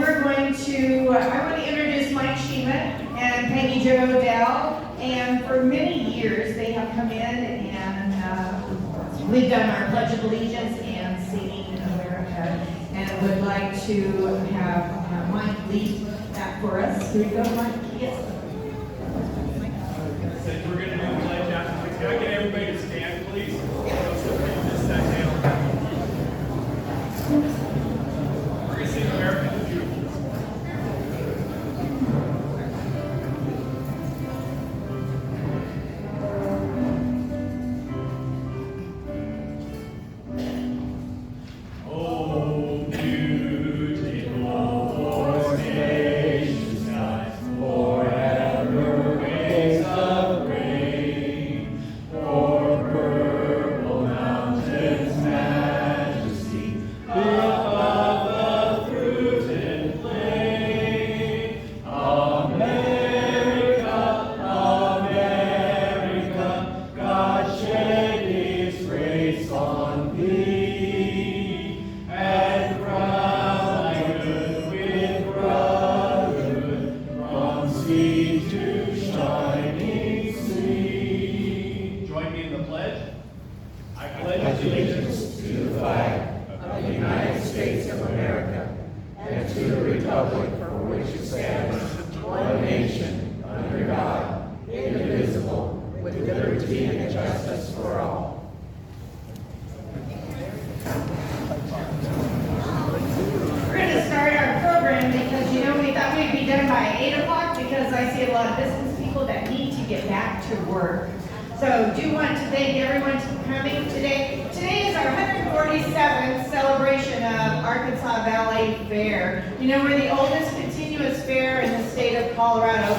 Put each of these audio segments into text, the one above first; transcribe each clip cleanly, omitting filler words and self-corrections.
we're going to, I want to introduce Mike Shima and Peggy Jo Odell. And for many years, they have come in and we've done our Pledge of Allegiance and Singing America. And would like to have Mike lead that for us. Here we go, Mike. Yes. Since we're going to do the pledge after, can I get everybody to stand, please? Just sat down. We're going to sing America the Beautiful.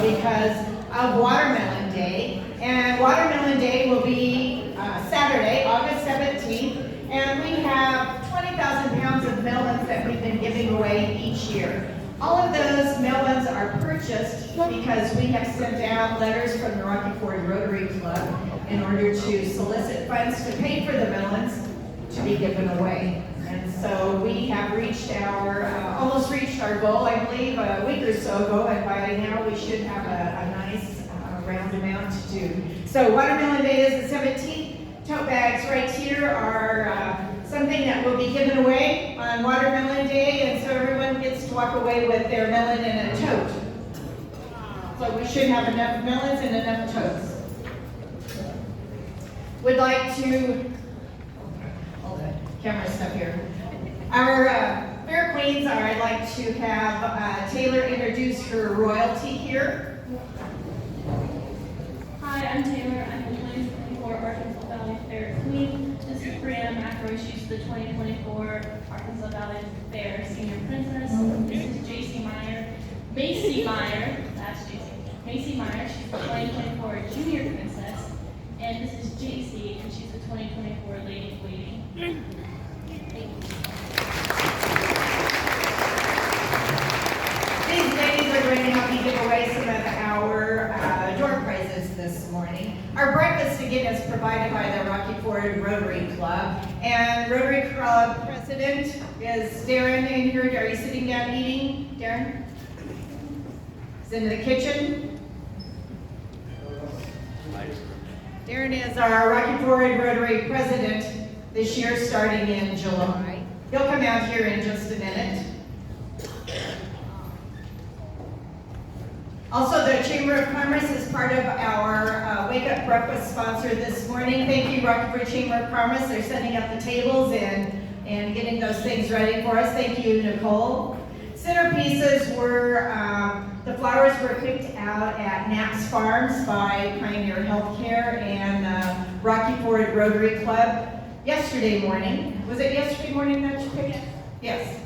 Because of Watermelon Day, and Watermelon Day will be Saturday, August 17th, and we have 20,000 pounds of melons that we've been giving away each year. All of those melons are purchased because we have sent out letters from the Rocky Ford Rotary Club in order to solicit funds to pay for the melons to be given away. And so we have reached almost reached our goal, I believe, a week or so ago, and by now we should have a nice round amount to do. So Watermelon Day is the 17th. Tote bags right here are something that will be given away on Watermelon Day, and so everyone gets to walk away with their melon in a tote. So we should have enough melons and enough totes. Would like to camera stuff here. Our Fair Queens I'd like to have Taylor introduce her royalty here. Hi, I'm Taylor. I'm the 2024 Arkansas Valley Fair Queen. This is Brianna McElroy. She's the 2024 Arkansas Valley Fair Senior Princess. This is Macy Meyer. That's JC. Macy Meyer. She's the 2024 Junior Princess. And this is JC, and she's the 2024 Lady in Waiting. These ladies are going to help me give away some of our door prizes this morning. Our breakfast again is provided by the Rocky Ford Rotary Club, and Rotary Club President is Darren in here. Are you sitting down eating, Darren? He's in the kitchen. Darren is our Rocky Ford Rotary President this year, starting in July. He'll come out here in just a minute. Also, the Chamber of Commerce is part of our Wake Up breakfast sponsor this morning. Thank you, Rocky Ford Chamber of Commerce. They're setting up the tables and getting those things ready for us. Thank you, Nicole. Centerpieces were, the flowers were picked out at Knapp's Farms by Pioneer Healthcare and Rocky Ford Rotary Club yesterday morning. Was it yesterday morning that you picked? Yes.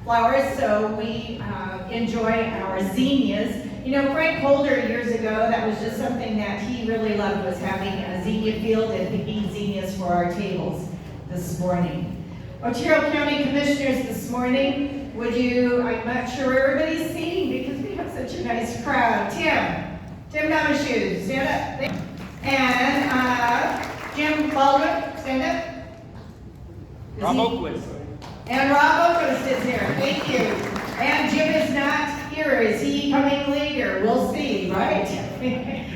Flowers, so we enjoy our zinnias. You know, Frank Holder years ago, that was just something that he really loved, was having a zinnia field and picking zinnias for our tables this morning. Otero County Commissioners this morning, I'm not sure where everybody's seating because we have such a nice crowd. Tim Downashoe, stand up. And Jim Baldwin, stand up. Rob Oakwith. And Rob Oakwith is here, thank you. And Jim is becoming leader. We'll see, right?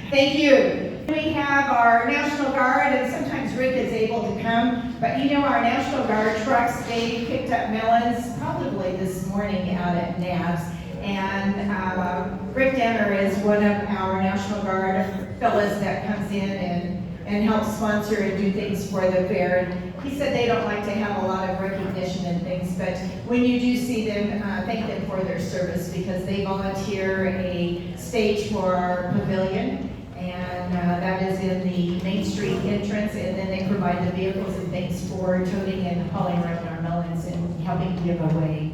Thank you. We have our National Guard, and sometimes Rick is able to come, but you know our National Guard trucks, they picked up melons probably this morning out at NABS, and Rick Denner is one of our National Guard fellows that comes in and helps sponsor and do things for the fair. And he said they don't like to have a lot of recognition and things, but when you do see them, thank them for their service, because they volunteer a stage for our pavilion, and that is in the Main Street entrance, and then they provide the vehicles and things for toting and hauling around our melons and helping give away.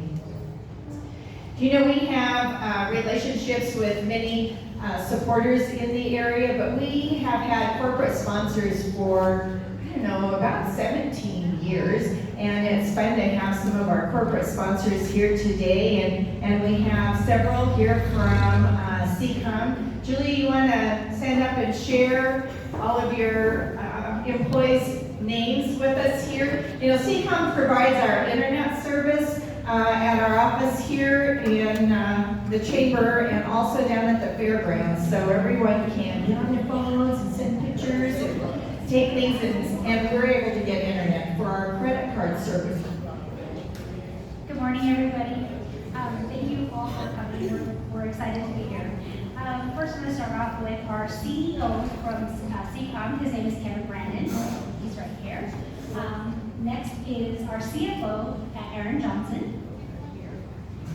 You know, we have relationships with many supporters in the area, but we have had corporate sponsors for, I don't know, about 17 years, and it's fun to have some of our corporate sponsors here today, and we have several here from CCOM. Julie, you want to stand up and share all of your employees' names with us here? You know, CCOM provides our internet service at our office here in the chamber and also down at the fairgrounds, so everyone can get on their phones and send pictures and take things, and we're able to get internet for our credit card service. Good morning, everybody. Thank you all for coming. We're excited to be here. First, I'm going to start off with our CEO from CCOM. His name is Kevin Brandon. He's right here. Next is our CFO, Aaron Johnson.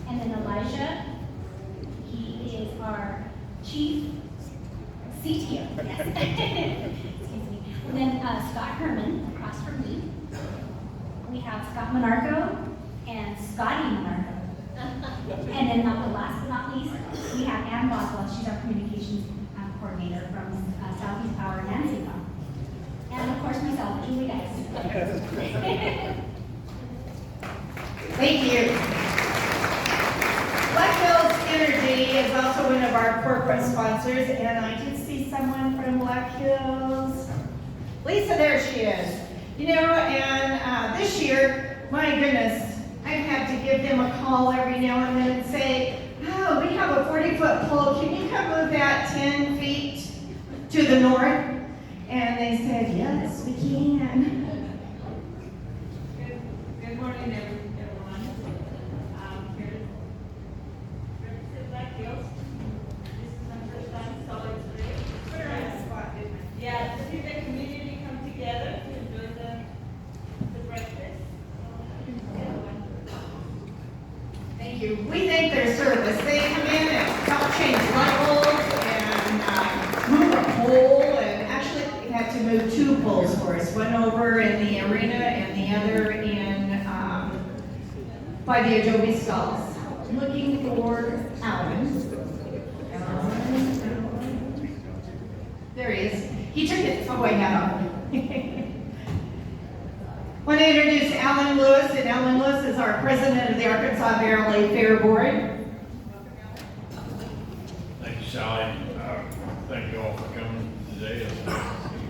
And then Elijah. He is our chief CTO. Yes. Excuse me. And then Scott Herman across from me. We have Scott Monarco and Scotty Monarco. And then last but not least, we have Ann Boswell. She's our communications coordinator from Southeast Power and CCOM. And of course myself, Julie Dice. Thank you. Black Hills Energy is also one of our corporate sponsors, and I did see someone from Black Hills. Lisa, there she is. You know, and this year, my goodness, I've had to give them a call every now and then and say, oh, we have a 40-foot pole. Can you come move that 10 feet to the north? And they said, yes, we can. Good morning, everyone. Here to represent Black Hills. This is my first time, so it's great. Put her on the spot, didn't I? Yeah, to see the community come together to enjoy the breakfast. Thank you. We thank their service. They come in and help change light bulbs and move a pole, and actually they had to move 2 poles for us. One over in the arena and the other in by the Adobe stalls. I'm looking for Alan. There he is. He took it. Oh, I had on. Want to introduce Alan Lewis, and Alan Lewis is our president of the Arkansas Valley Fair Board. Thank you, Sally. Thank you all for coming today. It's nice to see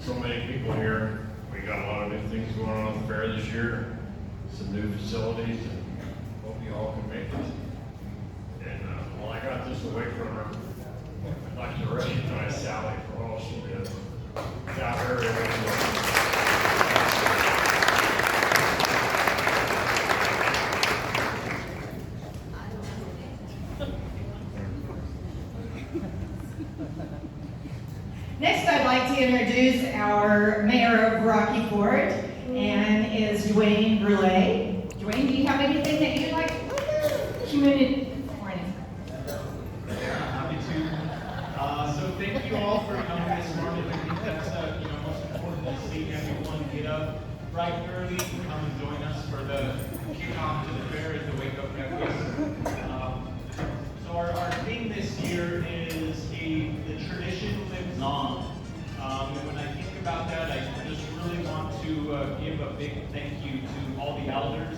so many people here. We got a lot of new things going on at the fair this year, some new facilities, and hope you all can make it. And while I got this away from her, I'd like to recognize Sally for all she did. Got her everything. Next, I'd like to introduce our mayor of Rocky Ford, and is Dwayne Brule. Dwayne, do you have anything that you'd like to community? Morning. Happy to. So thank you all for coming this morning. I think that's most important to see everyone get up bright early and come and join us for the kickoff to the fair at the Wakeup breakfast. So our theme this year is the tradition lives on. And when I think about that, I just really want to give a big thank you to all the elders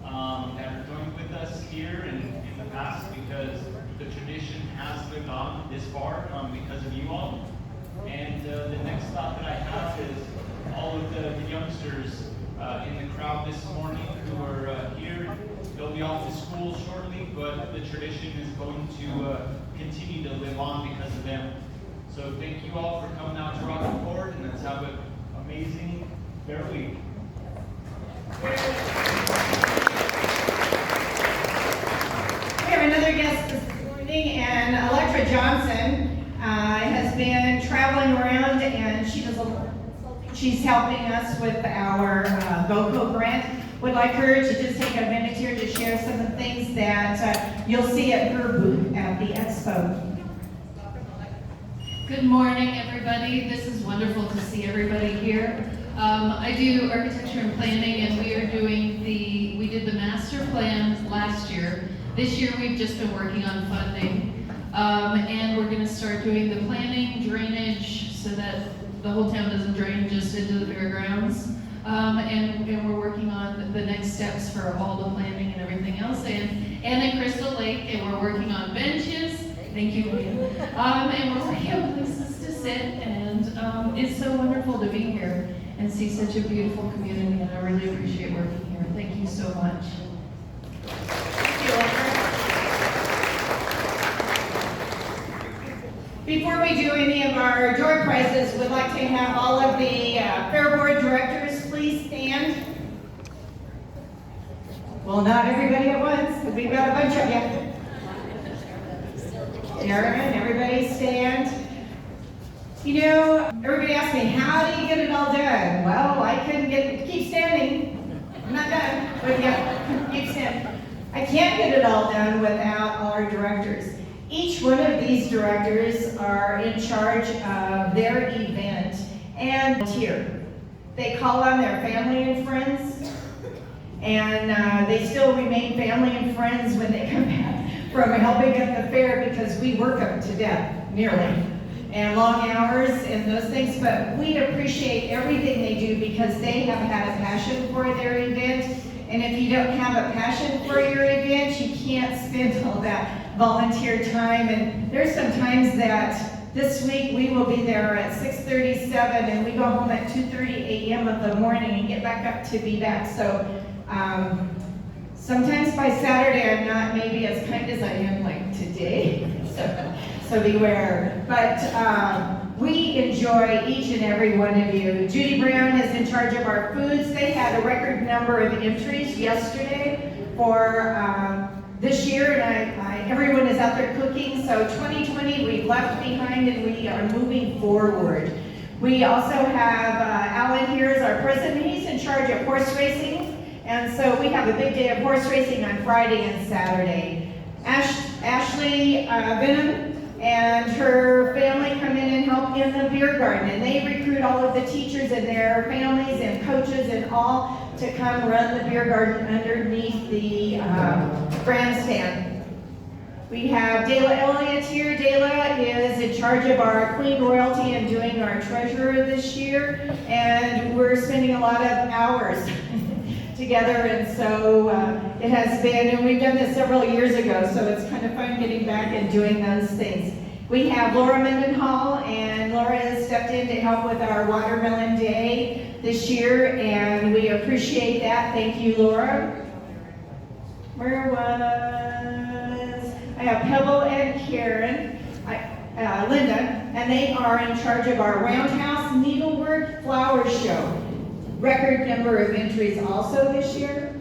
that are joined with us here and in the past, because the tradition has lived on this far because of you all. And the next thought that I have is all of the youngsters in the crowd this morning who are here They'll be off to school shortly, but the tradition is going to continue to live on because of them. So thank you all for coming out to Rockport, and let's have an amazing Fair Week. We have another guest this morning, and Electra Johnson has been traveling around, and she's helping us with our Wakeup grant. Would like her to just take a minute here to share some of the things that you'll see at her booth at the expo. Good morning, everybody. This is wonderful to see everybody here. I do architecture and planning, and we did the master plan last year. This year, we've just been working on funding, and we're going to start doing the planning, drainage, so that the whole town doesn't drain just into the fairgrounds. And we're working on the next steps for all the planning and everything else. And at Crystal Lake, and we're working on benches. Thank you, Leah. And we're working on places to sit, and it's so wonderful to be here and see such a beautiful community, and I really appreciate working here. Thank you so much. Before we do any of our joy prizes, we'd like to have all of the Fair Board directors please stand. Well, not everybody at once, but we've got a bunch of you. Darren, everybody stand. You know, everybody asks me, how do you get it all done? Well, I couldn't keep standing. I'm not done, but yeah, keep standing. I can't get it all done without our directors. Each one of these directors are in charge of their event and volunteer. They call on their family and friends, and they still remain family and friends when they come back from helping at the fair, because we work them to death, nearly, and long hours and those things, but we appreciate everything they do because they have had a passion for their event. And if you don't have a passion for your event, you can't spend all that volunteer time. And there's some times that this week we will be there at 6:37 and we go home at 2:30 a.m. of the morning and get back up to be back. So sometimes by Saturday I'm not maybe as kind as I am like today. So beware. But we enjoy each and every one of you. Judy Brown is in charge of our foods. They had a record number of entries yesterday for this year, and everyone is out there cooking. So 2020 we've left behind and we are moving forward. We also have Alan here as our president. He's in charge of horse racing, and so we have a big day of horse racing on Friday and Saturday. Ashley Benham and her family come in and help in the beer garden, and they recruit all of the teachers and their families and coaches and all to come run the beer garden underneath the grandstand. We have Dayla Elliott here. Dayla is in charge of our Queen Royalty and doing our treasurer this year, and we're spending a lot of hours together, and so it has been, and we've done this several years ago, so it's kind of fun getting back and doing those things. We have Laura Mendenhall, and Laura has stepped in to help with our Watermelon Day this year, and we appreciate that. Thank you, Laura. Where was, I have Pebble and Karen, Linda, and they are in charge of our Roundhouse Needlework Flower Show. Record number of entries also this year.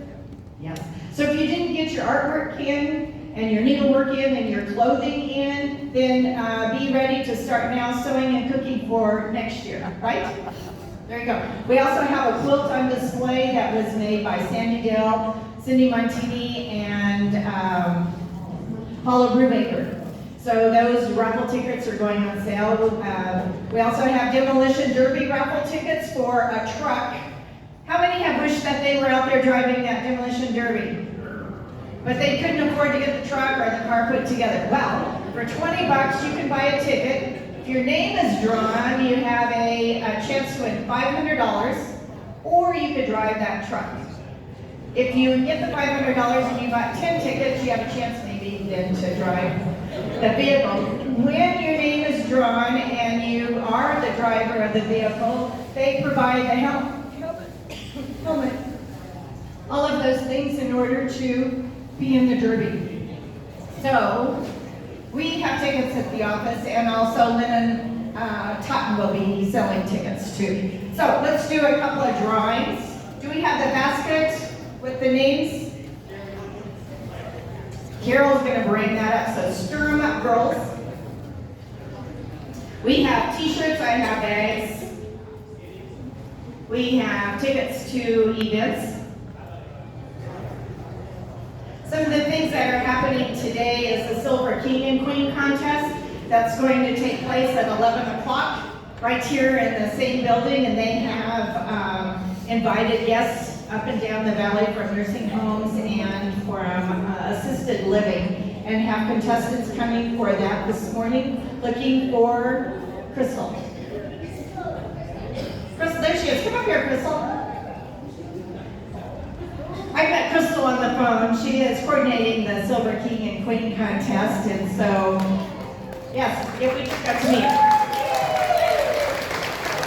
Yes. So if you didn't get your artwork in and your needlework in and your clothing in, then be ready to start now sewing and cooking for next year, right? There you go. We also have a quilt on display that was made by Sandy Dell, Cindy Montini, and Paula Brubaker. So those raffle tickets are going on sale. We also have Demolition Derby raffle tickets for a truck. How many have wished that they were out there driving that Demolition Derby? But they couldn't afford to get the truck or the car put together. Well, for 20 bucks you can buy a ticket. If your name is drawn, you have a chance to win $500, or you could drive that truck. If you get the $500 and you bought 10 tickets, you have a chance maybe then to drive the vehicle. When your name is drawn and you are the driver of the vehicle, they provide the helmet, all of those things in order to be in the Derby. So we have tickets at the office, and also Lynn Totten will be selling tickets too. So let's do a couple of drawings. Do we have the basket with the names? Carol's gonna bring that up, so stir them up, girls. We have t-shirts, I have bags. We have tickets to events. Some of the things that are happening today is the Silver King and Queen contest. That's going to take place at 11 o'clock right here in the same building, and they have invited guests up and down the valley from nursing homes and from assisted living, and have contestants coming for that this morning, looking for Crystal. Crystal, there she is. Come up here, Crystal. I met Crystal on the phone. She is coordinating the Silver King and Queen contest, and so, yes, if we just got to meet her.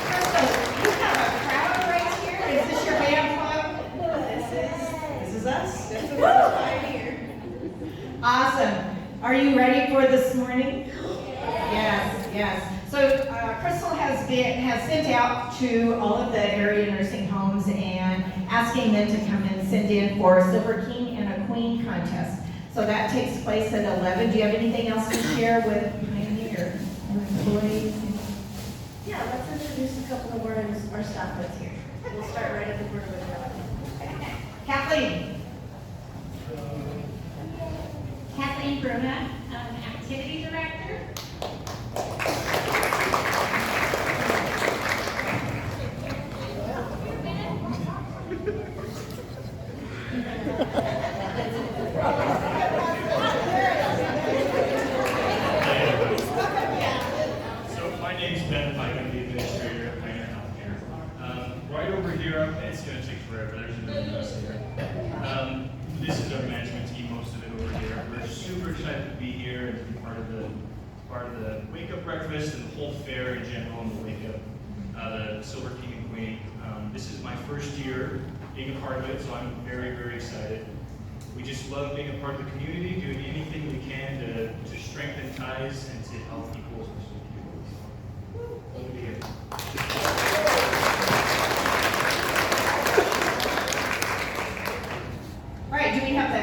Crystal, you have a crowd right here. Is this your band club? This is us. This is us right here. Awesome. Are you ready for this morning? Yes, yes. So Crystal has sent out to all of the area nursing homes and asking them to come and send in for a Silver King and a Queen contest. So that takes place at 11. Do you have anything else to share with Pioneer or employees? Yeah, let's introduce a couple of our staff that's here. We'll start right at the front of the crowd. Kathleen. Kathleen Bruna, Activity Director. So my name's Ben. I'm the administrator at Pioneer Healthcare. Right over here, it's going to take forever. There's another mess here. This is our management team, most of it over here. We're super excited to be here and be part of the Wake Up breakfast and the whole fair in general and the Wake Up, the Silver King and Queen. This is my first year being a part of it, so I'm very, very excited. We just love being a part of the community, doing anything we can to strengthen ties and to help people. Love to be here. All right, do we have the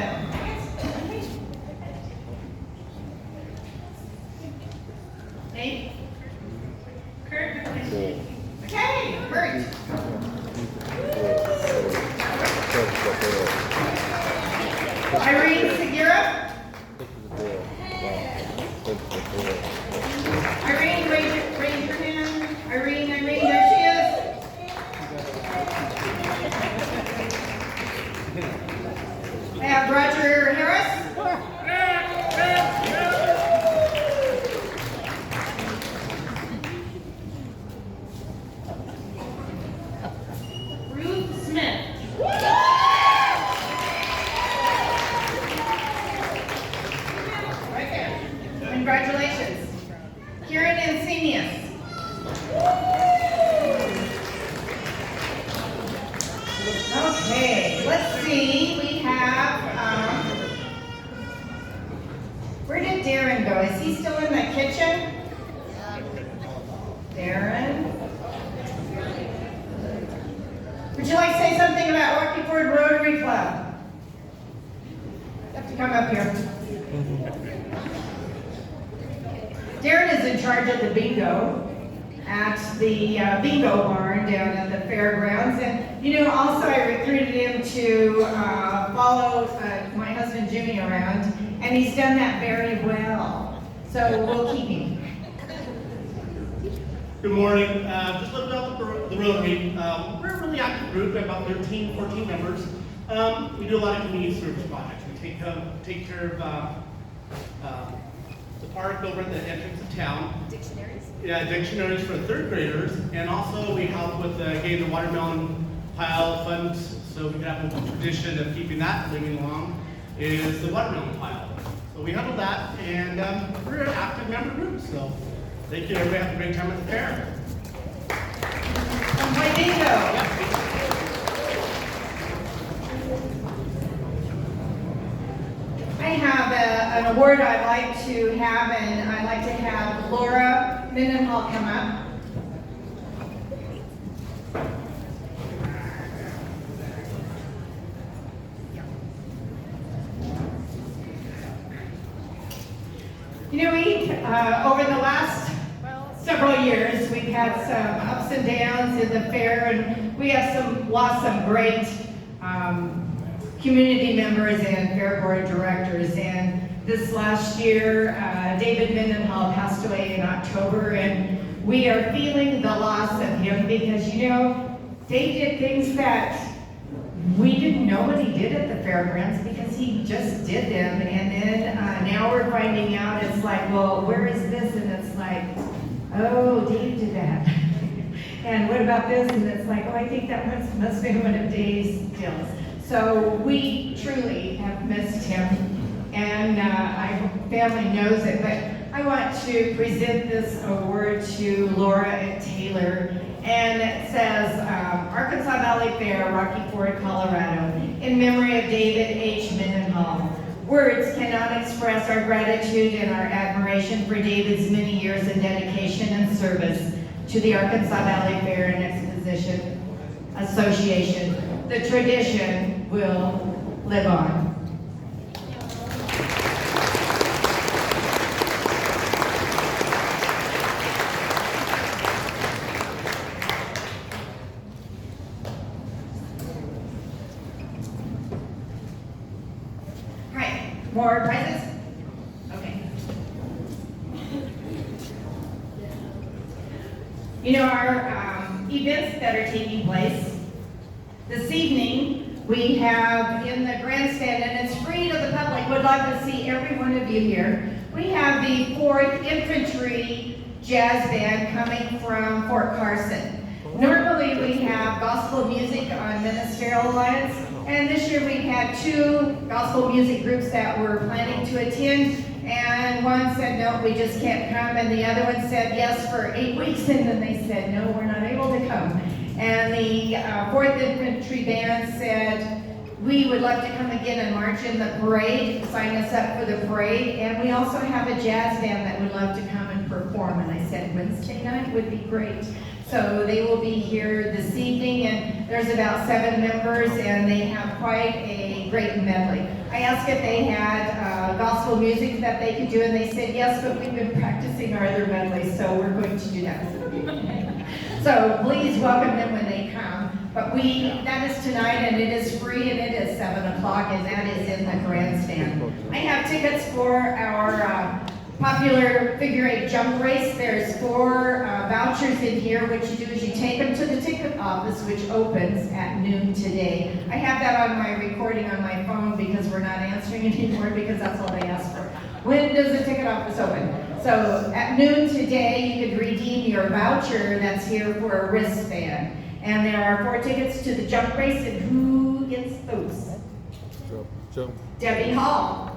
name? Kurt McClintock. Okay, Kurt. Irene Segura. Irene, raise your hand. Irene, there she is. I have Roger Harris. Ruth Smith. Right there. Congratulations. Kieran Insenius. Okay, let's see. We have, where did Darren go? Is he still in the kitchen? Darren? Would you like to say something about Rocky Ford Rotary Club? You have to come up here. Darren is in charge of the bingo at the bingo barn down at the fairgrounds. And, you know, also I recruited him to follow my husband Jimmy around, and he's done that very well. So we'll keep him. Good morning. Just a little about the Rotary. We're a really active group. We have about 13, 14 members. We do a lot of community service projects. We take care of the park over at the entrance of town. Dictionaries? Yeah, dictionaries for third graders. And also we help with getting the watermelon pile funds, so we can have a tradition of keeping that moving along, is the watermelon pile. So we handle that, and we're an active member group. So thank you. Everybody have a great time at the fair. Come play bingo. an award I'd like to have, and I'd like to have Laura Mendenhall come up. You know, over the last several years, we've had some ups and downs in the fair, and we have lost some great community members and fair board directors. And this last year, David Mendenhall passed away in October, and we are feeling the loss of him because, you know, Dave did things that we didn't know what he did at the fairgrounds because he just did them. And then now we're finding out, it's like, well, where is this? And it's like, oh, Dave did that. And what about this? And it's like, oh, I think that must have been one of Dave's deals. So we truly have missed him, and our family knows it. But I want to present this award to Laura and Taylor. And it says, Arkansas Valley Fair, Rocky Ford, Colorado, in memory of David H. Mendenhall. Words cannot express our gratitude and our admiration for David's many years of dedication and service to the Arkansas Valley Fair and Exposition Association. The tradition will live on. More prizes? Okay. You know, our events that are taking place this evening, we have in the grandstand, and it's free to the public. Would love to see every one of you here. We have the 4th Infantry Jazz Band coming from Fort Carson. Normally we have gospel music on Ministerial Alliance, and this year we had 2 gospel music groups that were planning to attend, and one said, no, we just can't come, and the other one said yes for 8 weeks, and then they said, no, we're not able to come. And the 4th Infantry Band said, we would love to come again and march in the parade, sign us up for the parade, and we also have a jazz band that would love to come and perform, and I said Wednesday night would be great. So they will be here this evening, and there's about 7 members, and they have quite a great medley. I asked if they had gospel music that they could do, and they said yes, but we've been practicing our other medleys, so we're going to do that. So please welcome them when they come. But that is tonight, and it is free, and it is 7 o'clock, and that is in the grandstand. I have tickets for our popular figure 8 jump race. There's 4 vouchers in here. What you do is you take them to the ticket office, which opens at noon today. I have that on my recording on my phone because we're not answering anymore because that's all they ask for. When does the ticket office open? So at noon today, you can redeem your voucher that's here for a wristband. And there are 4 tickets to the jump race, and who gets those? Jump. Debbie Hall.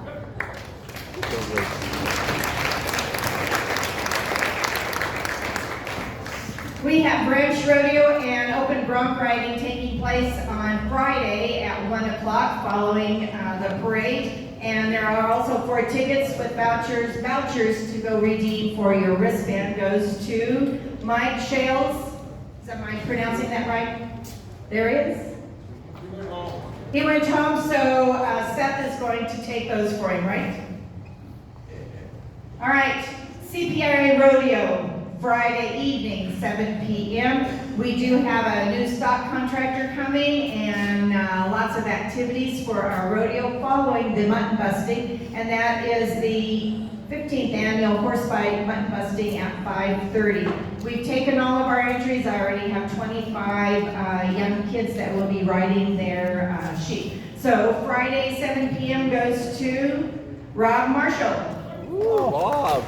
We have branch rodeo and open bronc riding taking place on Friday at 1 o'clock following the parade. And there are also 4 tickets with vouchers. Vouchers to go redeem for your wristband goes to Mike Shales. Am I pronouncing that right? There he is. He went home, so Seth is going to take those for him, right? All right, CPRA Rodeo, Friday evening, 7 p.m. We do have a new stock contractor coming and lots of activities for our rodeo following the mutton busting, and that is the 15th annual horse fight mutton busting at 5:30. We've taken all of our entries. I already have 25 young kids that will be riding their sheep. So Friday, 7 p.m. goes to Rob Marshall. Bob.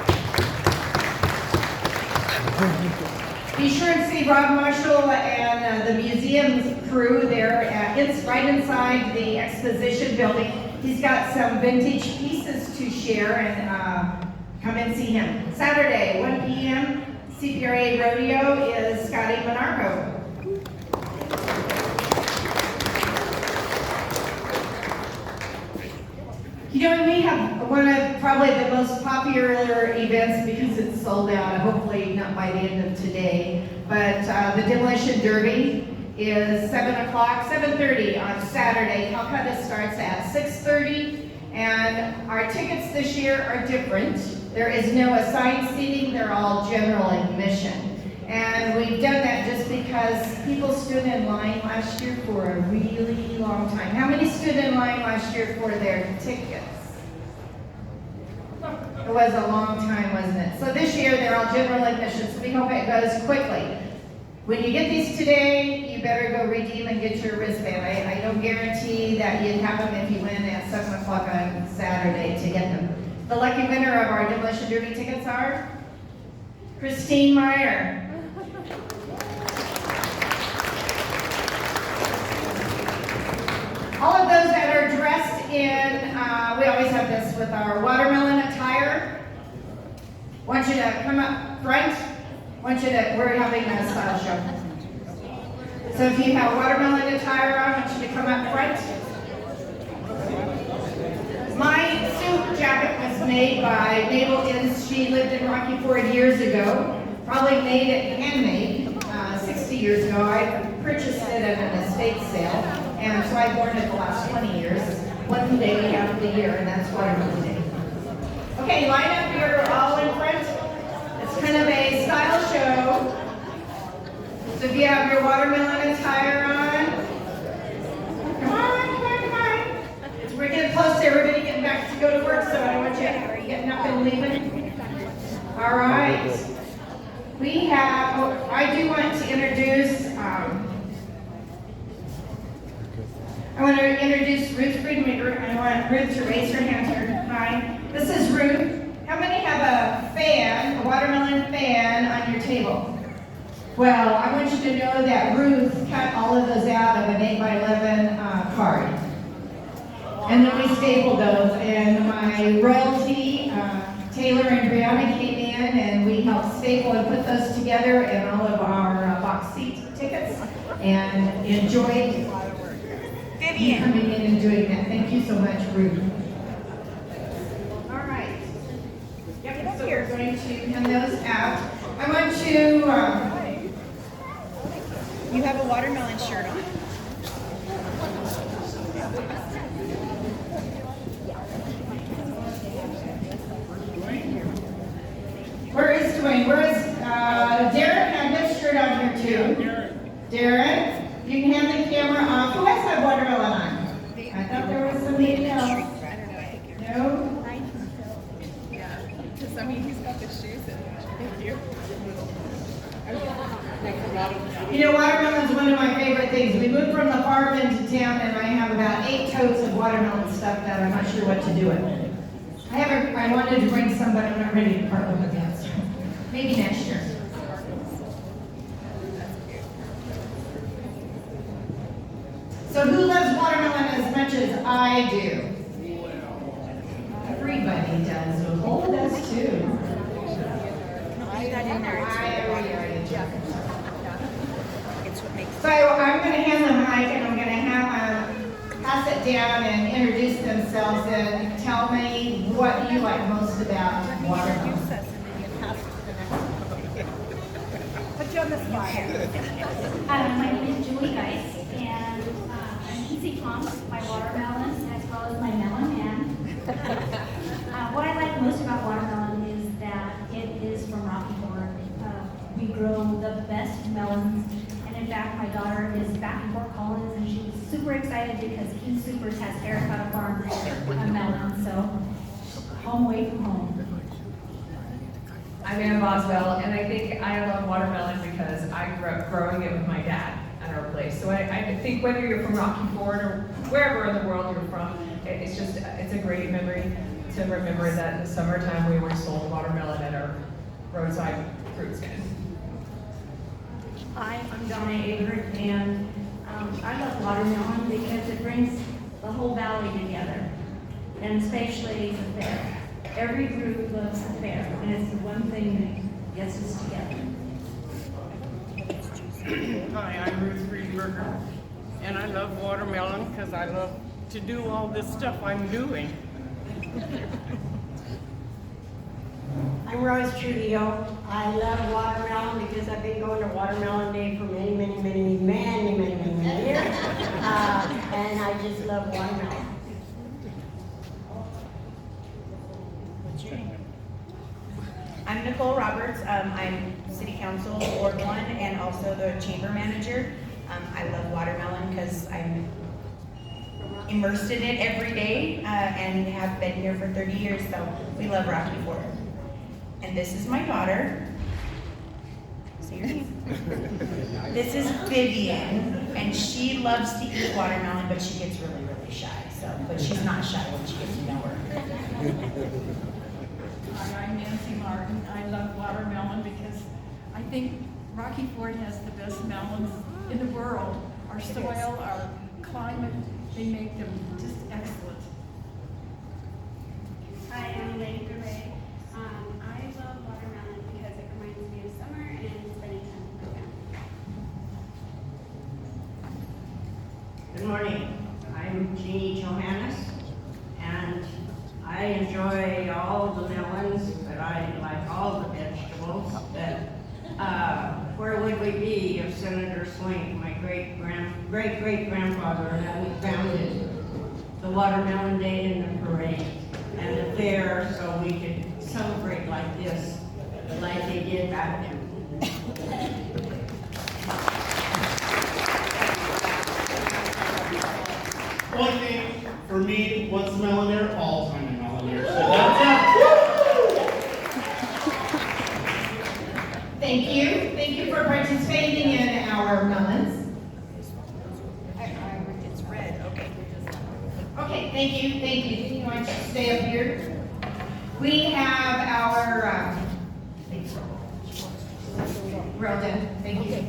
Be sure to see Rob Marshall and the museum crew there. It's right inside the exposition building. He's got some vintage pieces to share, and come and see him. Saturday, 1 p.m., CPRA Rodeo is Scotty Monarco. You know, we have one of probably the most popular events because it's sold out, hopefully not by the end of today. But the Demolition Derby is 7 o'clock, 7:30 on Saturday. Calcutta starts at 6:30. And our tickets this year are different. There is no assigned seating, they're all general admission. And we've done that just because people stood in line last year for a really long time. How many stood in line last year for their tickets? It was a long time, wasn't it? So this year, they're all general admission, so we hope it goes quickly. When you get these today, you better go redeem and get your wristband. I don't guarantee that you'd have them if you went at 7 o'clock on Saturday to get them. The lucky winner of our Demolition Derby tickets are Christine Meyer. All of those that are dressed in, we always have this with our watermelon attire. Want you to come up front. We're having a style show. So if you have watermelon attire on, I want you to come up front. My suit jacket was made by Mabel Inns. She lived in Rocky Ford years ago. Probably made it handmade 60 years ago. I purchased it at an estate sale, and so I've worn it the last 20 years. One day out of the year, and that's Watermelon Day. Okay, line up here, all in front. It's kind of a style show. So if you have your watermelon attire on, come on. We're getting close to everybody getting back to go to work, so I don't want you getting up and leaving. All right. We have, I do want to introduce, Ruth Friedmaker. I want Ruth to raise her hand here. Hi. This is Ruth. How many have a watermelon fan on your table? Well, I want you to know that Ruth cut all of those out of an 8x11 card. And then we stapled those, and my royalty, Taylor and Brianna came in, and we helped staple and put those together in all of our box seat tickets, and enjoyed coming in and doing that. Thank you so much, Ruth. All right. Yep, so we're going to hand those out. I want to, You have a watermelon shirt on. where is Dwayne? Where is, Darren had his shirt on here too. Darren, you can hand the camera off. Who has that watermelon on? I thought there was somebody else. No? Because I mean, he's got the shoes in. Thank you. You know, watermelon's one of my favorite things. We moved from the farm into town, and I have about 8 totes of watermelon stuff that I'm not sure what to do with. I wanted to bring some, but I'm not ready to part with it yet, so maybe next year. So who loves watermelon as much as I do? Everybody does. Nicole does too. So I'm going to hand the mic, and I'm going to have pass it down and introduce themselves and tell me what you like most about watermelon. Put you on the spot. My name is Julie Geis, and I'm easy plums, my watermelons, as well as my melon man. What I like most about watermelon is that it is from Rocky Ford. We grow the best melons, and in fact, my daughter is back in Fort Collins, and she was super excited because King Supers has terracotta farm melon, so home away from home. I'm Ann Boswell, and I think I love watermelon because I grew up growing it with my dad at our place. So I think whether you're from Rocky Ford or wherever in the world you're from, it's a great memory to remember that in the summertime we were sold watermelon at our roadside fruit stand. Hi, I'm Donna Avert, and I love watermelon because it brings the whole valley together, and especially the fair. Every group loves the fair, and it's the one thing that gets us together. Hi, I'm Ruth Friedberger, and I love watermelon because I love to do all this stuff I'm doing. I'm Rose Trujillo. I love watermelon because I've been going to Watermelon Day for many years. And I just love watermelon. What's your name? I'm Nicole Roberts. I'm City Council Ward 1 and also the Chamber Manager. I love watermelon because I'm immersed in it every day and have been here for 30 years, so we love Rocky Ford. And this is my daughter. Say your name. This is Vivian, and she loves to eat watermelon, but she gets really shy. But she's not shy when she gets to know her. Hi, I'm Nancy Martin. I love watermelon because I think Rocky Ford has the best melons in the world. Our soil, our climate, they make them just excellent. Hi, I'm Lady Gray. I love watermelon because it reminds me of summer and spending time with my family. Good morning. I'm Jeannie Johannes, and I enjoy all the melons, but I like all the vegetables. But where would we be if Senator Swank, my great-great-grandfather, hadn't founded the Watermelon Day and the parade and the fair so we could celebrate like this, like they did back then. One thing for me, once a melanaire, all time a melanaire. So that's it. Thank you for participating in our melons. It's red, okay. Okay, thank you. You want to stay up here? We have our, rolled in, thank you.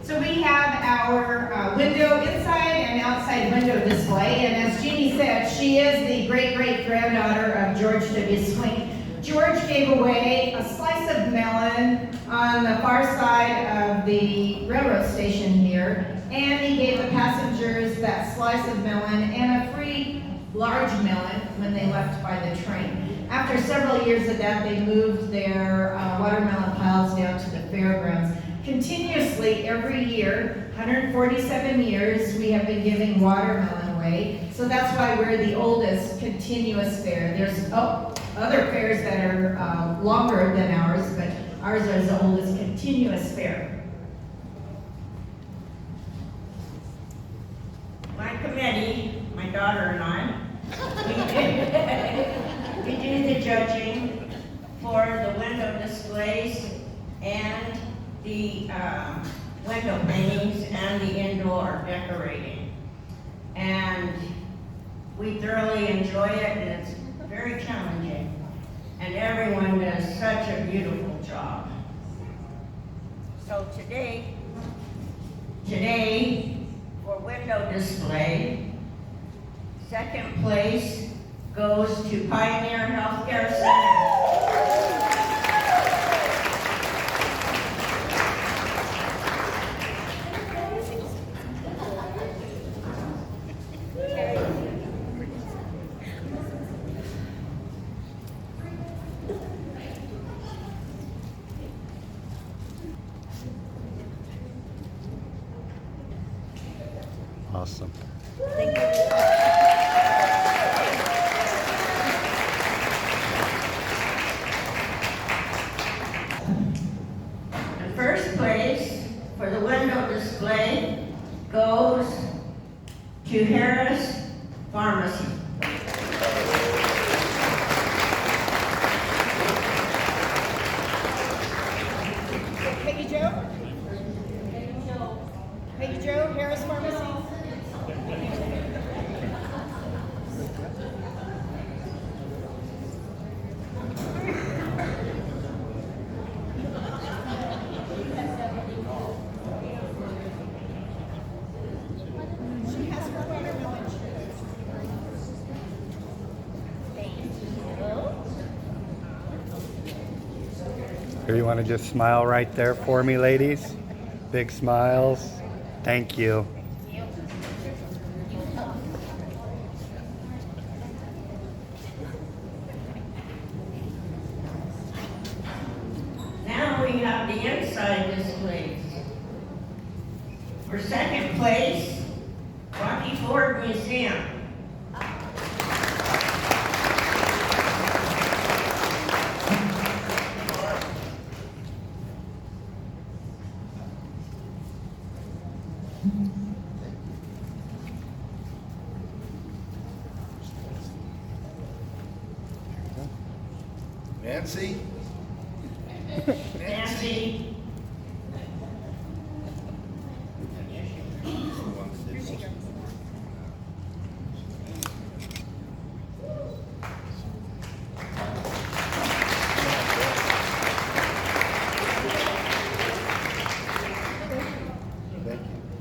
So we have our window inside and outside window display, and as Jeannie said, she is the great-great-granddaughter of George W. Swink. George gave away a slice of melon on the far side of the railroad station here, and he gave the passengers that slice of melon and a free large melon when they left by the train. After several years of that, they moved their watermelon piles down to the fairgrounds. Continuously, every year, 147 years, we have been giving watermelon away. So that's why we're the oldest continuous fair. There's other fairs that are longer than ours, but ours is the oldest continuous fair. My committee, my daughter and I, we do the judging for the window displays and the window paintings and the indoor decorating. And we thoroughly enjoy it, and it's very challenging. And everyone does such a beautiful job. So today, for window display, second place goes to Pioneer Healthcare Center. Awesome. Thank you. The first place for the window display goes to Harris Pharmacy. Peggy Jo? Peggy Jo, Harris Pharmacy? Here, you want to just smile right there for me, ladies? Big smiles. Thank you. we have the inside displays. For second place, Rocky Ford Museum. Nancy? Nancy.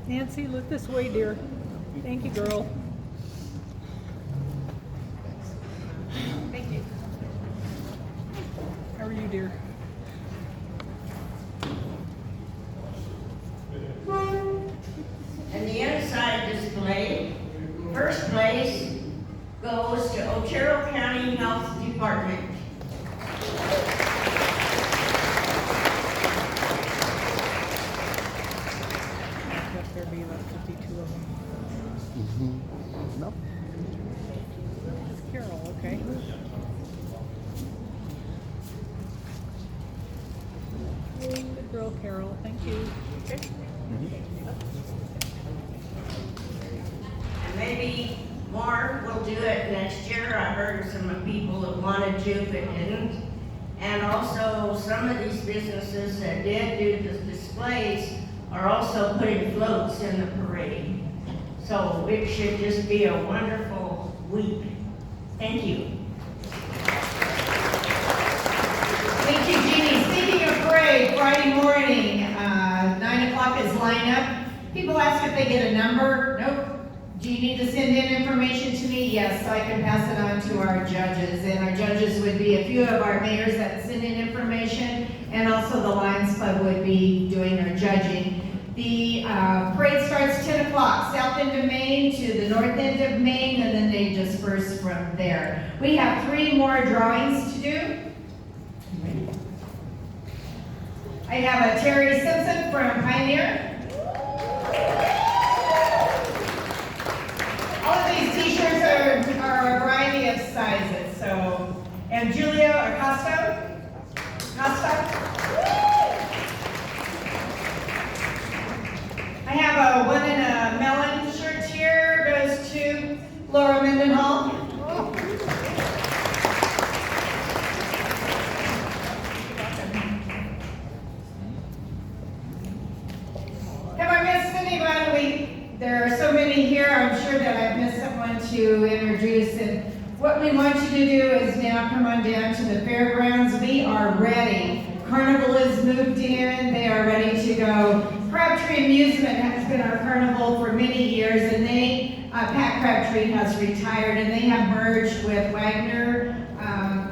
Nancy, look this way, dear. Thank you, girl. Thank you. How are you, dear? And the inside display, first place goes to Otero County Health Department. There be like 52 of them. Nope. It's Carol, okay. Good girl, Carol. Thank you. Okay. And maybe more will do it next year. I heard some people that wanted to but didn't. And also some of these businesses that did do the displays are also putting floats in the parade. So it should just be a wonderful week. Thank you. Thank you, Jeannie. Speaking of parade, Friday morning, 9 o'clock is lineup. People ask if they get a number. Nope. Do you need to send in information to me? Yes, so I can pass it on to our judges. And our judges would be a few of our mayors that send in information, and also the Lions Club would be doing our judging. The parade starts 10 o'clock, south end of Main to the north end of Main, and then they disperse from there. We have 3 more drawings to do. I have a Terry Simpson from Pioneer. All of these t-shirts are a variety of sizes, so, and Julia Acosta. I have a 1 in a melon shirt here, goes to Laura Mendenhall. Have I missed anybody? There are so many here, I'm sure that I've missed someone to introduce. And what we want you to do is now come on down to the fairgrounds. We are ready. Carnival is moved in, they are ready to go. Crabtree Amusement has been our carnival for many years, and Pat Crabtree has retired, and they have merged with Wagner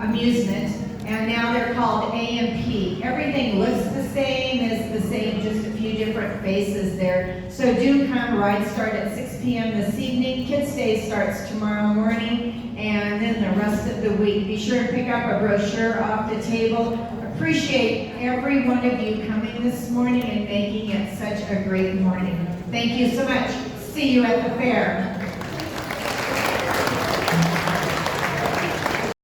Amusement, and now they're called A&P. Everything looks the same, is the same, just a few different faces there. So do come. Rides start at 6 p.m. this evening. Kids Day starts tomorrow morning, and then the rest of the week. Be sure to pick up a brochure off the table. Appreciate every one of you coming this morning and making it such a great morning. Thank you so much. See you at the fair.